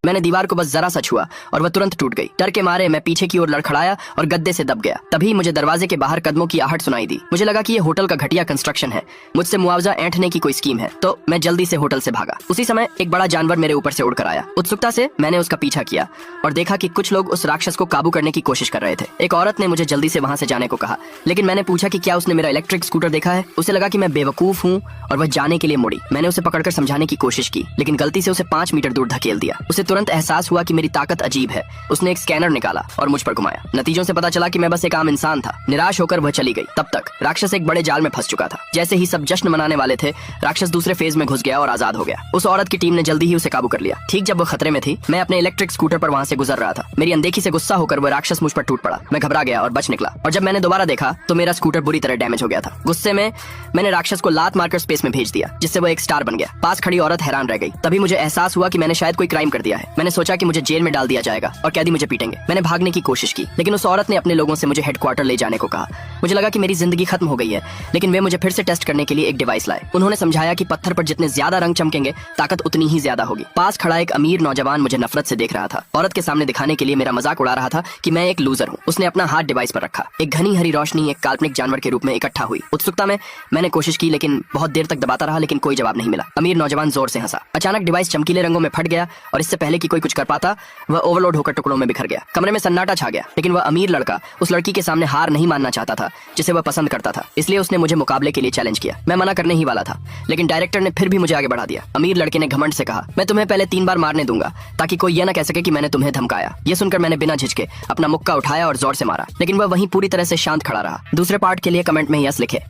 मैंने दीवार को बस जरा सा छुआ और वह तुरंत टूट गई। डर के मारे मैं पीछे की ओर लड़खड़ाया और गद्दे से दब गया। तभी मुझे दरवाजे के बाहर कदमों की आहट सुनाई दी। मुझे लगा कि ये होटल का घटिया कंस्ट्रक्शन है, मुझसे मुआवजा ऐंठने की कोई स्कीम है, तो मैं जल्दी से होटल से भागा। उसी समय एक बड़ा जानवर मेरे ऊपर से उड़कर आया। उत्सुकता से मैंने उसका पीछा किया और देखा कि कुछ लोग उस राक्षस को काबू करने की कोशिश कर रहे थे। एक औरत ने मुझे जल्दी से वहां से जाने को कहा, लेकिन मैंने पूछा कि क्या उसने मेरा इलेक्ट्रिक स्कूटर देखा है। उसे लगा कि मैं बेवकूफ हूँ और वह जाने के लिए मुड़ी। मैंने उसे पकड़कर समझाने की कोशिश की, लेकिन गलती से उसे 5 मीटर दूर धकेल दिया। उसे तुरंत एहसास हुआ कि मेरी ताकत अजीब है। उसने एक स्कैनर निकाला और मुझ पर घुमाया। नतीजों से पता चला कि मैं बस एक आम इंसान था। निराश होकर वह चली गई। तब तक राक्षस एक बड़े जाल में फंस चुका था। जैसे ही सब जश्न मनाने वाले थे, राक्षस दूसरे फेज में घुस गया और आजाद हो गया। उस औरत की टीम ने जल्दी ही उसे काबू कर लिया। ठीक जब वो खतरे में थी, मैं अपने इलेक्ट्रिक स्कूटर पर वहां से गुजर रहा था। मेरी अनदेखी से गुस्सा होकर वह राक्षस मुझ पर टूट पड़ा। मैं घबरा गया और बच निकला, और जब मैंने दोबारा देखा तो मेरा स्कूटर बुरी तरह डैमेज हो गया था। गुस्से में मैंने राक्षस को लात मारकर स्पेस में भेज दिया, जिससे वो एक स्टार बन गया। पास खड़ी औरत हैरान रह गई। तभी मुझे एहसास हुआ कि मैंने शायद कोई क्राइम कर दिया है। मैंने सोचा कि मुझे जेल में डाल दिया जाएगा और कैदी मुझे पीटेंगे। मैंने भागने की कोशिश की, लेकिन उस औरत ने अपने लोगों से मुझे हेडक्वार्टर ले जाने को कहा। मुझे लगा कि मेरी जिंदगी खत्म हो गई है, लेकिन वे मुझे फिर से टेस्ट करने के लिए एक डिवाइस लाए। उन्होंने समझाया कि पत्थर पर जितने ज्यादा रंग चमकेंगे, ताकत उतनी ही ज्यादा होगी। पास खड़ा एक अमीर नौजवान मुझे नफरत से देख रहा था। औरत के सामने दिखाने के लिए मेरा मजाक उड़ा रहा था कि मैं एक लूजर हूँ। उसने अपना हाथ डिवाइस पर रखा। एक घनी हरी रोशनी एक काल्पनिक जानवर के रूप में इकट्ठा हुई। उत्सुकता में मैंने कोशिश की, लेकिन बहुत देर तक दबाता रहा, लेकिन कोई जवाब नहीं मिला। अमीर नौजवान जोर से हंसा। अचानक डिवाइस चमकीले रंगों में फट गया और इससे पहले कि कोई कुछ कर पाता, वह ओवरलोड होकर टुकड़ों में बिखर गया। कमरे में सन्नाटा छा गया, लेकिन वह अमीर लड़का उस लड़की के सामने हार नहीं मानना चाहता था जिसे वह पसंद करता था। इसलिए उसने मुझे मुकाबले के लिए चैलेंज किया। मैं मना करने ही वाला था, लेकिन डायरेक्टर ने फिर भी मुझे आगे बढ़ा दिया। अमीर लड़के ने घमंड से कहा, मैं तुम्हें पहले 3 बार मारने दूंगा, ताकि कोई यह न कह सके कि मैंने तुम्हें धमकाया। यह सुनकर मैंने बिना झिझके अपना मुक्का उठाया और जोर से मारा, लेकिन वह वहीं पूरी तरह से शांत खड़ा रहा। दूसरे पार्ट के लिए कमेंट में यस लिखे।